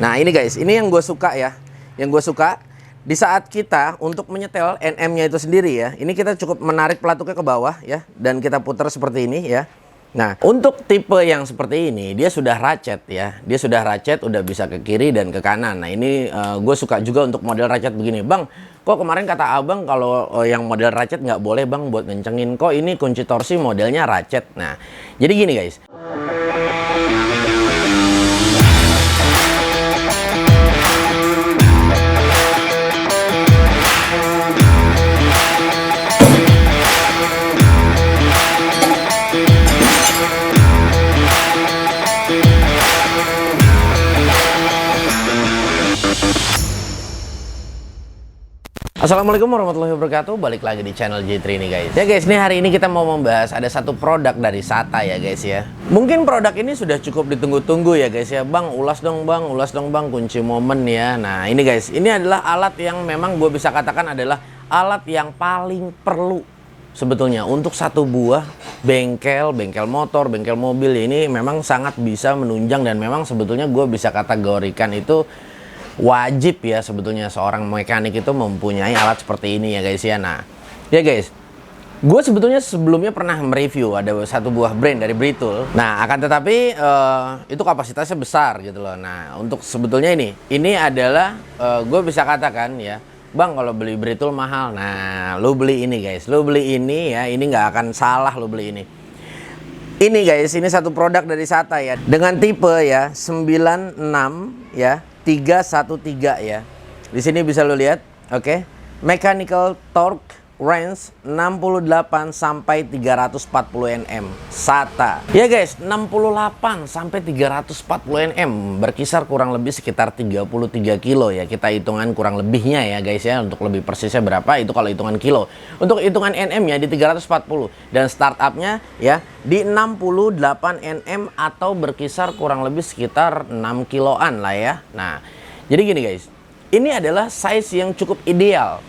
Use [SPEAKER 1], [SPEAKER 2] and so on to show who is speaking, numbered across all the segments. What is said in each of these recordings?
[SPEAKER 1] Nah ini guys, ini yang gue suka ya. Yang gue suka di saat kita untuk menyetel NM-nya itu sendiri ya. Ini kita cukup menarik pelatuknya ke bawah ya, dan kita putar seperti ini ya. Nah, untuk tipe yang seperti ini, dia sudah ratchet ya. Dia sudah ratchet, udah bisa ke kiri dan ke kanan. Nah, ini gue suka juga untuk model ratchet begini. Bang, kok kemarin kata abang kalau yang model ratchet nggak boleh bang buat ngencengin. Kok ini kunci torsi modelnya ratchet. Nah, jadi gini guys. Assalamualaikum warahmatullahi wabarakatuh. Balik lagi di channel J3 ini guys. Ya guys, nih hari ini kita mau membahas ada satu produk dari SATA ya guys ya. Mungkin produk ini sudah cukup ditunggu-tunggu ya guys ya. Bang, ulas dong bang kunci momen ya. Nah ini guys, ini adalah alat yang memang gue bisa katakan adalah alat yang paling perlu sebetulnya untuk satu buah bengkel motor, bengkel mobil. Ini memang sangat bisa menunjang dan memang sebetulnya gue bisa kategorikan itu wajib ya sebetulnya seorang mekanik itu mempunyai alat seperti ini ya guys ya. Nah ya guys, gue sebetulnya sebelumnya pernah mereview ada satu buah brand dari Britool. Nah akan tetapi itu kapasitasnya besar gitu loh. Nah untuk sebetulnya ini adalah gue bisa katakan ya, bang kalau beli Britool mahal. Nah lo beli ini guys, lo beli ini ya, ini nggak akan salah lo beli ini. Ini guys, ini satu produk dari SATA ya, dengan tipe ya 96 ya 313 ya. Di sini bisa lo lihat, oke. Mechanical torque range 68 sampai 340 Nm SATA. Ya guys, 68 sampai 340 Nm berkisar kurang lebih sekitar 33 kilo ya. Kita hitungan kurang lebihnya ya guys ya. Untuk lebih persisnya berapa itu kalau hitungan kilo. Untuk hitungan Nm ya di 340 dan startupnya ya di 68 Nm atau berkisar kurang lebih sekitar 6 kiloan lah ya. Nah, jadi gini guys. Ini adalah size yang cukup ideal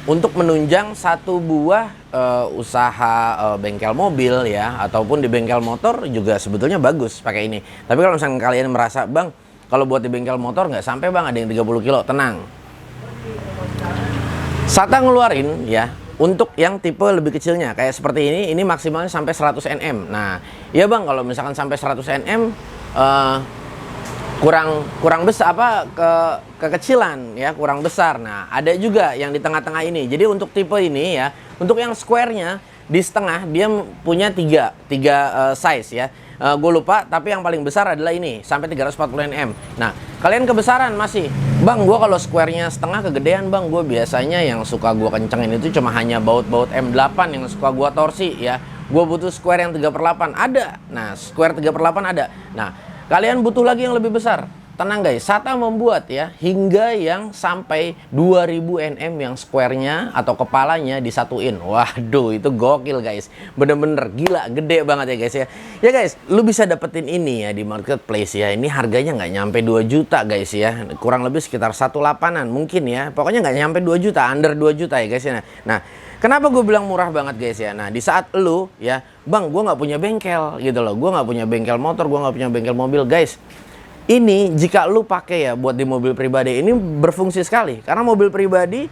[SPEAKER 1] untuk menunjang satu buah usaha bengkel mobil ya, ataupun di bengkel motor juga sebetulnya bagus pakai ini. Tapi kalau misalnya kalian merasa, bang kalau buat di bengkel motor nggak sampai bang, ada yang 30 kilo, tenang. SATA ngeluarin ya untuk yang tipe lebih kecilnya kayak seperti ini maksimalnya sampai 100 Nm. Nah ya bang kalau misalkan sampai 100 Nm kurang besar kekecilan ya, kurang besar. Nah ada juga yang di tengah-tengah ini. Jadi untuk tipe ini ya, untuk yang square-nya di setengah dia punya tiga size ya. Gue lupa, tapi yang paling besar adalah ini sampai 340 Nm. Nah kalian kebesaran masih, bang gue kalau square-nya setengah kegedean bang. Gue biasanya yang suka gue kencengin itu cuma hanya baut-baut M8 yang suka gue torsi ya. Gue butuh square yang 3/8 ada. Nah square 3/8 ada. Nah kalian butuh lagi yang lebih besar. Tenang guys, SATA membuat ya hingga yang sampai 2000 Nm yang square-nya atau kepalanya disatuin. Waduh, itu gokil guys. Bener-bener gila, gede banget ya guys ya. Ya guys, lu bisa dapetin ini ya di marketplace ya. Ini harganya nggak nyampe 2 juta guys ya. Kurang lebih sekitar 1,8an mungkin ya. Pokoknya nggak nyampe 2 juta, under 2 juta ya guys ya. Nah, kenapa gue bilang murah banget guys ya? Nah, di saat lu ya, bang gue nggak punya bengkel gitu loh. Gue nggak punya bengkel motor, gue nggak punya bengkel mobil guys. Ini jika lu pakai ya buat di mobil pribadi ini berfungsi sekali. Karena mobil pribadi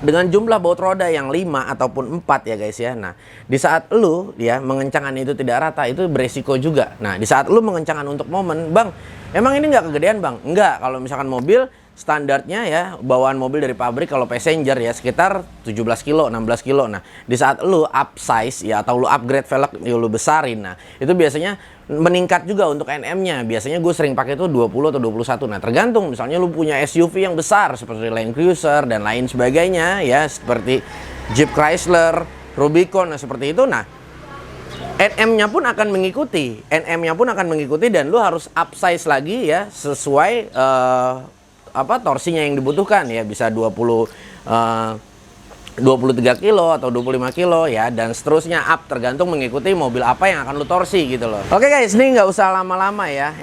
[SPEAKER 1] dengan jumlah baut roda yang 5 ataupun 4 ya guys ya. Nah di saat lu ya mengencangkan itu tidak rata, itu beresiko juga. Nah di saat lu mengencangkan untuk momen, bang emang ini nggak kegedean bang? Enggak, kalau misalkan mobil standarnya ya, bawaan mobil dari pabrik kalau passenger ya sekitar 17 kilo, 16 kilo. Nah di saat lu upsize ya atau lu upgrade velg, lu besarin, nah itu biasanya meningkat juga untuk NM-nya. Biasanya gue sering pakai itu 20 atau 21. Nah tergantung, misalnya lu punya SUV yang besar seperti Land Cruiser dan lain sebagainya ya, seperti Jeep Chrysler, Rubicon, nah seperti itu. Nah NM-nya pun akan mengikuti, dan lu harus upsize lagi ya sesuai torsinya yang dibutuhkan ya, bisa 23 kilo atau 25 kilo ya, dan seterusnya up tergantung mengikuti mobil apa yang akan lu torsi gitu loh. Oke guys, ini nggak usah lama-lama ya.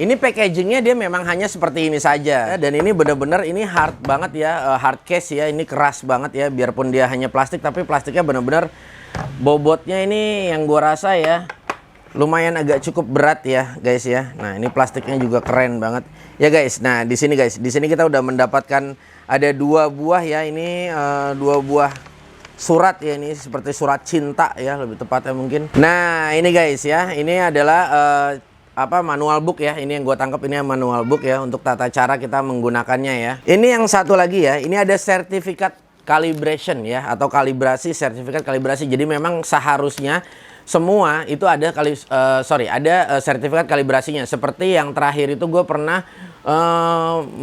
[SPEAKER 1] Ini packagingnya dia memang hanya seperti ini saja, dan ini bener-bener ini hard banget ya, hard case ya, ini keras banget ya. Biarpun dia hanya plastik, tapi plastiknya bener-bener bobotnya ini yang gua rasa ya lumayan agak cukup berat ya guys ya. Nah ini plastiknya juga keren banget ya guys. Nah di sini guys, di sini kita udah mendapatkan ada 2 buah ya. Ini 2 buah surat ya, ini seperti surat cinta ya lebih tepatnya mungkin. Nah ini guys ya, ini adalah manual book ya. Ini yang gue tangkap, ini manual book ya untuk tata cara kita menggunakannya ya. Ini yang satu lagi ya, ini ada sertifikat calibration ya, atau kalibrasi, sertifikat kalibrasi. Jadi memang seharusnya semua itu ada sertifikat kalibrasinya. Seperti yang terakhir itu gue pernah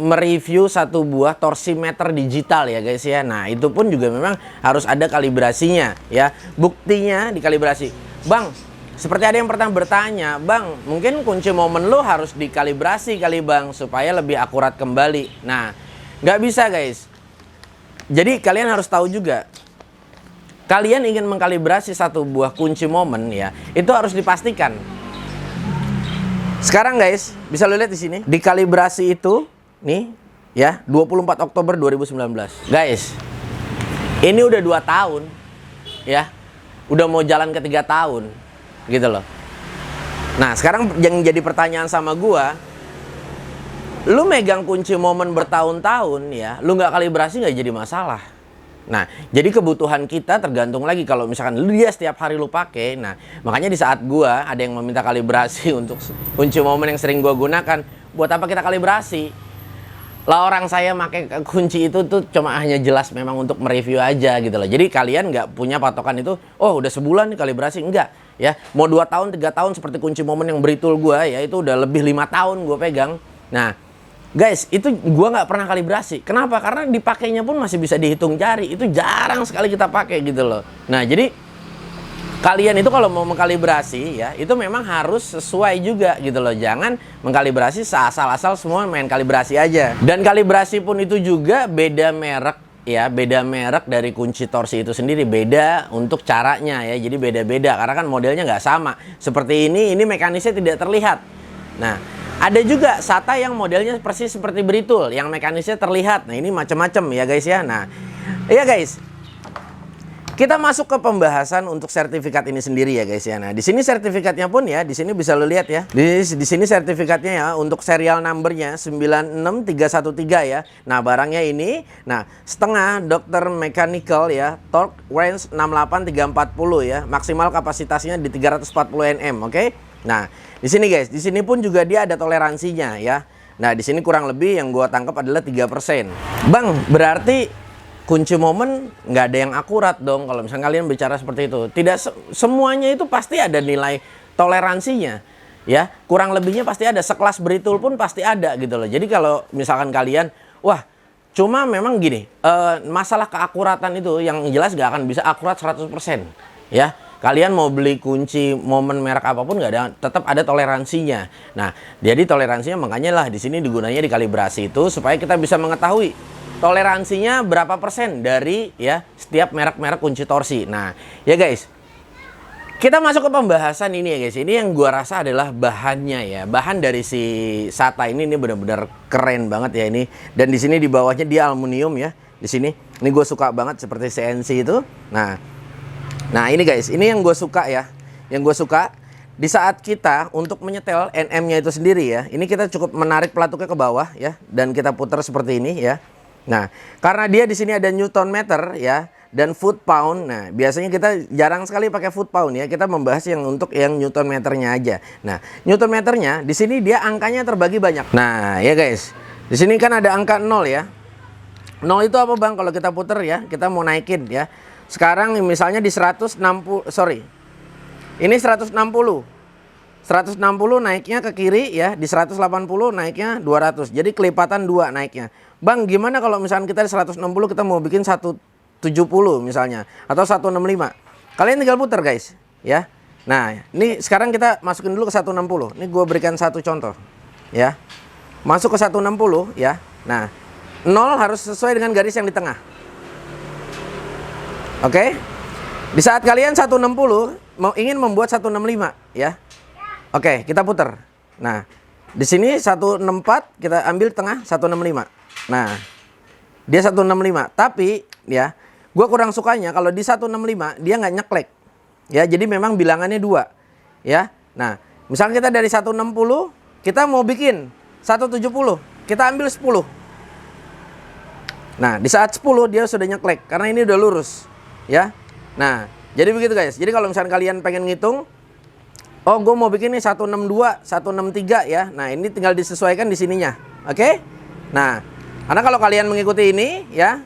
[SPEAKER 1] mereview 1 buah torsimeter digital ya guys ya. Nah itu pun juga memang harus ada kalibrasinya ya. Buktinya dikalibrasi. Bang, seperti ada yang pernah bertanya, Bang, mungkin kunci momen lo harus dikalibrasi kali Bang, supaya lebih akurat kembali. Nah nggak bisa guys. Jadi kalian harus tahu juga, kalian ingin mengkalibrasi 1 buah kunci momen ya, itu harus dipastikan. Sekarang guys, bisa lo lihat di sini, dikalibrasi itu nih ya, 24 Oktober 2019. Guys, ini udah 2 tahun ya. Udah mau jalan ke 3 tahun gitu loh. Nah, sekarang yang jadi pertanyaan sama gua, lu megang kunci momen bertahun-tahun ya, lu nggak kalibrasi nggak jadi masalah. Nah, jadi kebutuhan kita tergantung lagi kalau misalkan dia setiap hari lu pakai. Nah, makanya di saat gua ada yang meminta kalibrasi untuk kunci momen yang sering gua gunakan, buat apa kita kalibrasi? Lah orang saya pakai kunci itu tuh cuma hanya jelas memang untuk mereview aja gitu loh. Jadi kalian nggak punya patokan itu, oh udah sebulan nih kalibrasi, enggak ya. Mau 2 tahun, 3 tahun seperti kunci momen yang beritul gua ya, itu udah lebih 5 tahun gua pegang. Nah, guys, itu gua nggak pernah kalibrasi. Kenapa? Karena dipakainya pun masih bisa dihitung jari. Itu jarang sekali kita pakai gitu loh. Nah, jadi kalian itu kalau mau mengkalibrasi ya, itu memang harus sesuai juga gitu loh. Jangan mengkalibrasi asal-asal semua main kalibrasi aja. Dan kalibrasi pun itu juga beda merek ya, beda merek dari kunci torsi itu sendiri. Beda untuk caranya ya. Jadi beda-beda karena kan modelnya nggak sama. Seperti ini mekanisnya tidak terlihat. Nah, ada juga SATA yang modelnya persis seperti beritul, yang mekanisnya terlihat. Nah, ini macam-macam ya guys ya. Nah, iya guys. Kita masuk ke pembahasan untuk sertifikat ini sendiri ya guys ya. Nah, di sini sertifikatnya pun ya, di sini bisa lo lihat ya. Di sini sertifikatnya ya untuk serial numbernya 96313 ya. Nah, barangnya ini, nah, setengah Dr. Mechanical ya, torque range 68340 ya. Maksimal kapasitasnya di 340 Nm, oke? Nah, di sini guys, di sini pun juga dia ada toleransinya ya. Nah, di sini kurang lebih yang gua tangkap adalah 3%. Bang, berarti kunci momen nggak ada yang akurat dong kalau misalnya kalian bicara seperti itu. Tidak semuanya itu pasti ada nilai toleransinya ya. Kurang lebihnya pasti ada, sekelas beritul pun pasti ada gitu loh. Jadi kalau misalkan kalian, wah cuma memang gini, masalah keakuratan itu yang jelas nggak akan bisa akurat 100% ya. Kalian mau beli kunci momen merek apapun nggak ada, tetap ada toleransinya. Nah, jadi toleransinya makanya lah di sini digunanya dikalibrasi itu supaya kita bisa mengetahui toleransinya berapa persen dari ya setiap merek-merek kunci torsi. Nah, ya guys, kita masuk ke pembahasan ini ya guys. Ini yang gua rasa adalah bahannya ya. Bahan dari si SATA ini benar-benar keren banget ya ini. Dan di sini di bawahnya dia aluminium ya. Di sini, ini gue suka banget seperti CNC itu. Nah ini guys, ini yang gue suka ya. Yang gue suka di saat kita untuk menyetel NM-nya itu sendiri ya. Ini kita cukup menarik pelatuknya ke bawah ya, dan kita putar seperti ini ya. Nah, karena dia di sini ada Newton meter ya dan foot pound. Nah, biasanya kita jarang sekali pakai foot pound ya. Kita membahas yang untuk yang Newton meternya aja. Nah, Newton meternya di sini dia angkanya terbagi banyak. Nah, ya guys. Di sini kan ada angka 0 ya. 0 itu apa Bang? Kalau kita putar ya, kita mau naikin ya. Sekarang misalnya di 160, sorry. Ini 160. 160 naiknya ke kiri ya, di 180 naiknya 200. Jadi kelipatan 2 naiknya. Bang, gimana kalau misalnya kita di 160 kita mau bikin 170 misalnya atau 165. Kalian tinggal putar guys, ya. Nah, ini sekarang kita masukin dulu ke 160. Ini gue berikan satu contoh, ya. Masuk ke 160 ya. Nah, 0 harus sesuai dengan garis yang di tengah. Oke? Di saat kalian 160 ingin membuat 165 ya. Oke, kita putar. Nah, di sini 164 kita ambil tengah 165. Nah, dia 165. Tapi ya, gue kurang sukanya kalau di 165 dia nggak nyeklek. Ya, jadi memang bilangannya 2. Ya, Nah, misalnya kita dari 160, kita mau bikin 170, kita ambil 10. Nah, di saat 10 dia sudah nyeklek karena ini udah lurus, ya. Nah, jadi begitu guys. Jadi kalau misalnya kalian pengen ngitung, oh gue mau bikin nih 162, 163 ya. Nah, ini tinggal disesuaikan di sininya. Oke? Nah, karena kalau kalian mengikuti ini ya,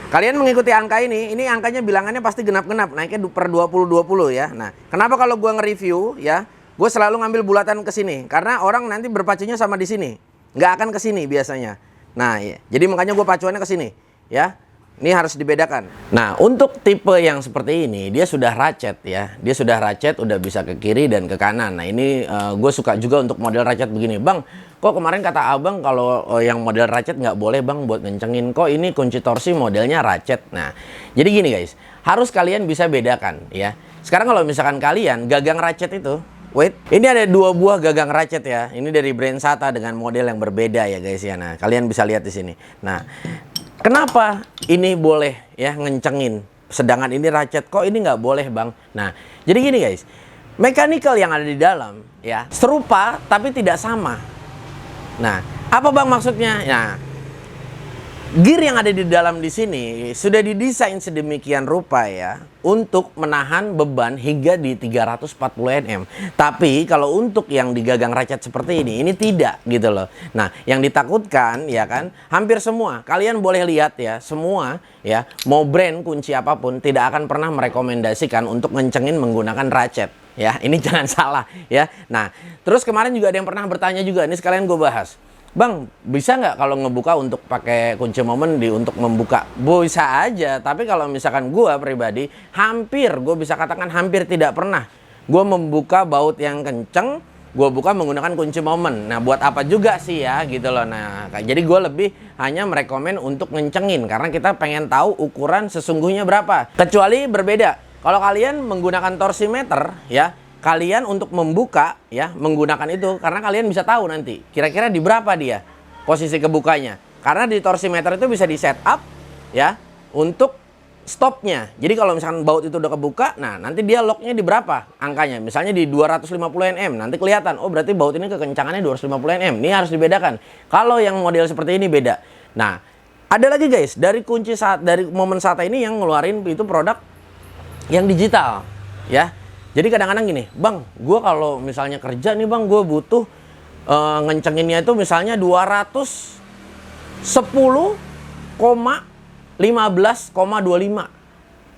[SPEAKER 1] kalian mengikuti angka ini angkanya bilangannya pasti genap-genap, naiknya per 20-20 ya. Nah, kenapa kalau gue nge-review ya, gue selalu ngambil bulatan ke sini karena orang nanti berpacunya sama di sini, nggak akan ke sini biasanya. Nah, ya. Jadi makanya gue pacuannya ke sini, ya. Ini harus dibedakan. Nah, untuk tipe yang seperti ini, dia sudah ratchet ya. Dia sudah ratchet, udah bisa ke kiri dan ke kanan. Nah, ini gue suka juga untuk model ratchet begini. Bang, kok kemarin kata abang kalau yang model ratchet nggak boleh bang buat ngencengin. Kok ini kunci torsi modelnya ratchet. Nah, jadi gini guys, harus kalian bisa bedakan ya. Sekarang kalau misalkan kalian gagang ratchet itu, wait, ini ada 2 buah gagang ratchet ya. Ini dari brand SATA dengan model yang berbeda ya guys ya. Nah, kalian bisa lihat di sini. Nah, kenapa ini boleh ya ngencengin, sedangkan ini ratchet kok ini nggak boleh bang? Nah, jadi gini guys, mechanical yang ada di dalam ya serupa tapi tidak sama. Nah, apa bang maksudnya? Nah, gear yang ada di dalam di sini sudah didesain sedemikian rupa ya untuk menahan beban hingga di 340 Nm. Tapi kalau untuk yang digagang ratchet seperti ini tidak gitu loh. Nah, yang ditakutkan ya kan, hampir semua kalian boleh lihat ya, semua ya, mau brand kunci apapun tidak akan pernah merekomendasikan untuk ngencengin menggunakan ratchet. Ya, ini jangan salah ya. Nah, terus kemarin juga ada yang pernah bertanya juga, ini sekalian gue bahas. Bang, bisa nggak kalau ngebuka untuk pakai kunci momen untuk membuka? Bisa aja, tapi kalau misalkan gue pribadi, gue bisa katakan hampir tidak pernah gue membuka baut yang kenceng, gue buka menggunakan kunci momen. Nah, buat apa juga sih ya gitu loh. Nah, jadi gue lebih hanya merekomen untuk ngencengin, karena kita pengen tahu ukuran sesungguhnya berapa. Kecuali berbeda, kalau kalian menggunakan torsimeter ya, kalian untuk membuka ya menggunakan itu karena kalian bisa tahu nanti kira-kira di berapa dia posisi kebukanya. Karena di torsimeter itu bisa di setup ya untuk stopnya. Jadi kalau misalkan baut itu udah kebuka, nah nanti dia locknya di berapa angkanya. Misalnya di 250 Nm, nanti kelihatan oh berarti baut ini kekencangannya 250 Nm. Ini harus dibedakan. Kalau yang model seperti ini beda. Nah, ada lagi guys, dari dari momen SATA ini yang ngeluarin itu produk yang digital ya. Jadi kadang-kadang gini, bang, gue kalau misalnya kerja nih bang, gue butuh ngencenginnya itu misalnya 210,15,25.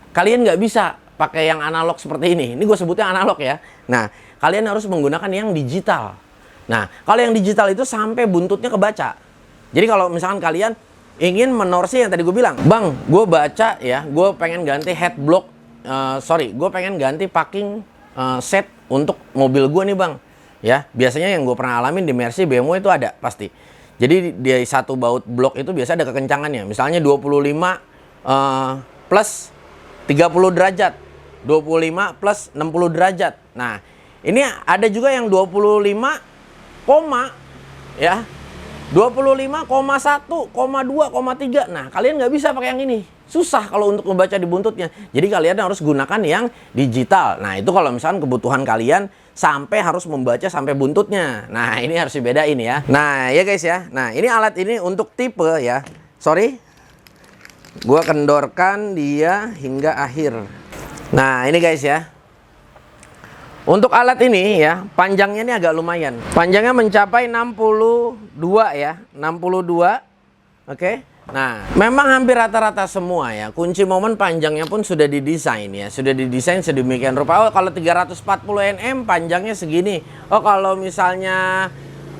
[SPEAKER 1] Kalian nggak bisa pakai yang analog seperti ini. Ini gue sebutnya analog ya. Nah, kalian harus menggunakan yang digital. Nah, kalau yang digital itu sampai buntutnya kebaca. Jadi kalau misalkan kalian ingin menorsi yang tadi gue bilang, bang, gue baca ya, gue pengen ganti head block. Gue pengen ganti packing set untuk mobil gue nih bang ya. Biasanya yang gue pernah alamin di Mercy, BMW itu ada pasti. Jadi di satu baut blok itu biasa ada kekencangannya. Misalnya 25 plus 30 derajat, 25 plus 60 derajat. Nah, ini ada juga yang 25, ya 25,1, 2,3. Nah, kalian nggak bisa pakai yang ini. Susah kalau untuk membaca di buntutnya. Jadi kalian harus gunakan yang digital. Nah, itu kalau misalkan kebutuhan kalian sampai harus membaca sampai buntutnya. Nah, ini harus dibedain ya. Nah, ya guys ya. Nah, ini alat ini untuk tipe ya. Sorry. Gua kendorkan dia hingga akhir. Nah, ini guys ya. Untuk alat ini ya, panjangnya ini agak lumayan. Panjangnya mencapai 62 ya, 62. Oke. Nah, memang hampir rata-rata semua ya, kunci momen panjangnya pun sudah didesain ya. Sudah didesain sedemikian rupa. Oh, kalau 340 Nm panjangnya segini. Oh, kalau misalnya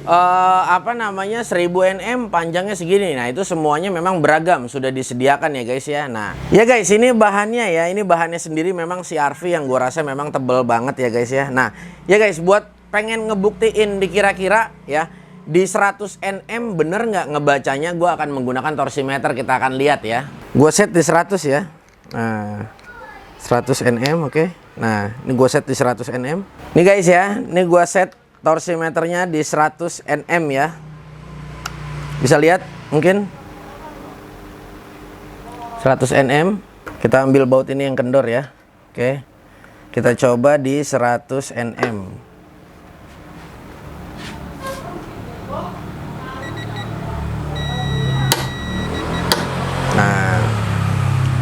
[SPEAKER 1] 1000 Nm panjangnya segini. Nah, itu semuanya memang beragam, sudah disediakan ya guys ya. Nah, ya guys, ini bahannya ya, ini bahannya sendiri memang CRV yang gua rasa memang tebel banget ya guys ya. Nah, ya guys, buat pengen ngebuktiin dikira-kira ya di 100 Nm bener nggak ngebacanya, gua akan menggunakan torsimeter. Kita akan lihat ya. Gua set di 100 ya. Nah, 100 Nm, oke. Nah, ini gua set di 100 Nm. Nih guys ya, ini gua set torsimeternya di 100 Nm ya. Bisa lihat mungkin 100 Nm. Kita ambil baut ini yang kendor ya. Oke. Kita coba di 100 Nm. Nah,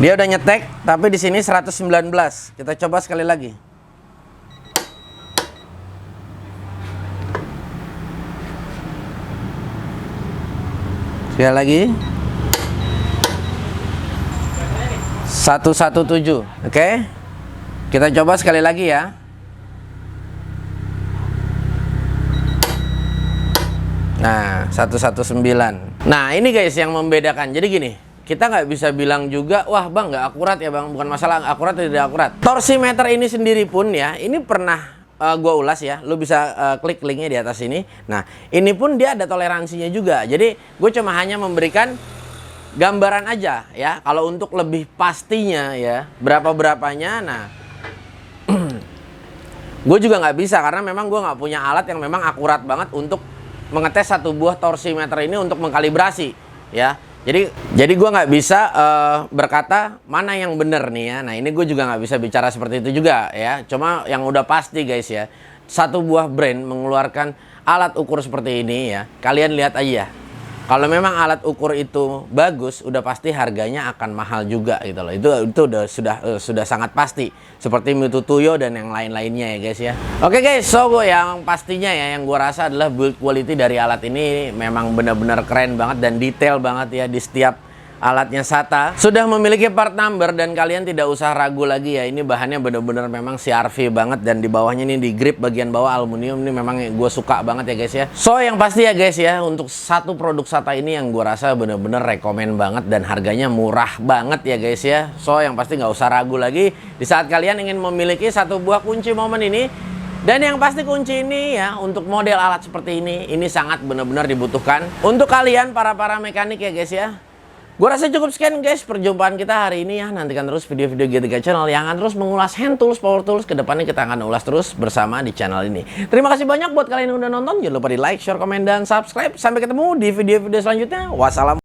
[SPEAKER 1] dia udah nyetek, tapi di sini 119. Kita coba sekali lagi. Sekali lagi. 117. Oke. Kita coba sekali lagi ya. Nah, 119. Nah, ini guys yang membedakan. Jadi gini, kita nggak bisa bilang juga, wah bang nggak akurat ya bang. Bukan masalah akurat atau tidak akurat. Torsimeter ini sendiri pun ya, ini pernah gue ulas ya. Lu bisa klik linknya di atas ini. Nah, ini pun dia ada toleransinya juga. Jadi gue cuma hanya memberikan gambaran aja ya. Kalau untuk lebih pastinya ya, berapa-berapanya. Nah, gue juga nggak bisa karena memang gue nggak punya alat yang memang akurat banget untuk mengetes satu buah torsimeter ini untuk mengkalibrasi ya. Jadi gue nggak bisa berkata mana yang bener nih ya. Nah, ini gue juga nggak bisa bicara seperti itu juga ya. Cuma yang udah pasti guys ya, satu buah brand mengeluarkan alat ukur seperti ini ya, kalian lihat aja. Kalau memang alat ukur itu bagus, udah pasti harganya akan mahal juga gitu loh. Itu sudah sangat pasti. Seperti Mitutoyo dan yang lain-lainnya ya guys ya. Oke guys, so yang pastinya ya yang gua rasa adalah build quality dari alat ini memang benar-benar keren banget dan detail banget ya di setiap alatnya SATA. Sudah memiliki part number dan kalian tidak usah ragu lagi ya. Ini bahannya benar-benar memang CRV banget dan di bawahnya ini di grip bagian bawah aluminium. Ini memang gue suka banget ya guys ya. So yang pasti ya guys ya, untuk satu produk SATA ini yang gue rasa benar-benar rekomen banget dan harganya murah banget ya guys ya. So yang pasti nggak usah ragu lagi di saat kalian ingin memiliki satu buah kunci momen ini. Dan yang pasti kunci ini ya untuk model alat seperti ini sangat benar-benar dibutuhkan untuk kalian para mekanik ya guys ya. Gue rasa cukup sekian guys perjumpaan kita hari ini ya. Nantikan terus video-video G3 Channel yang akan terus mengulas hand tools, power tools. Kedepannya kita akan ulas terus bersama di channel ini. Terima kasih banyak buat kalian yang udah nonton. Jangan lupa di like, share, komen, dan subscribe. Sampai ketemu di video-video selanjutnya. Wassalamualaikum.